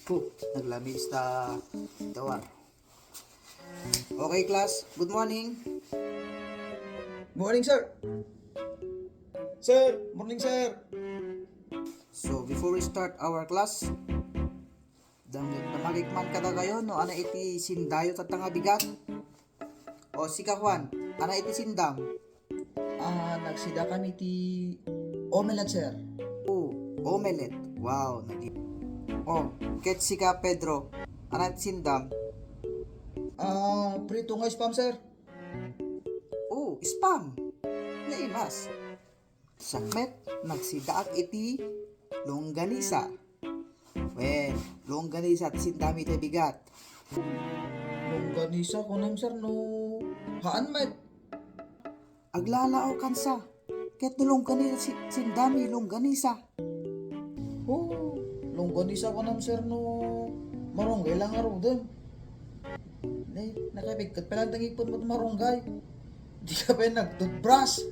Naglamig sa tawar. Okay, class. Good morning. Morning, sir. Sir, morning, sir. So, before we start our class, damagikman kada kayo, no? Ana iti sindayo tatanga bigat. O, sika Juan, ana iti sindam. Nagsida kami ti omelette, sir. Omelette. Wow, O, ket sika Pedro, ana iti sindam. Prito nga spam, sir. Spam. Naimas. Sakmet, nagsidaak iti longganisa. Longganisa at sindami iti bigat. Longganisa ko nam, sir, no. Haan, met. Aglalao kansa. Ket no longganisa sindami longganisa. Longganisa ko nam, sir, no. Maronggay lang araw dun. Nakapigkat pa lang tangipon mo marunggay. Di ka pa nag-toothbrush.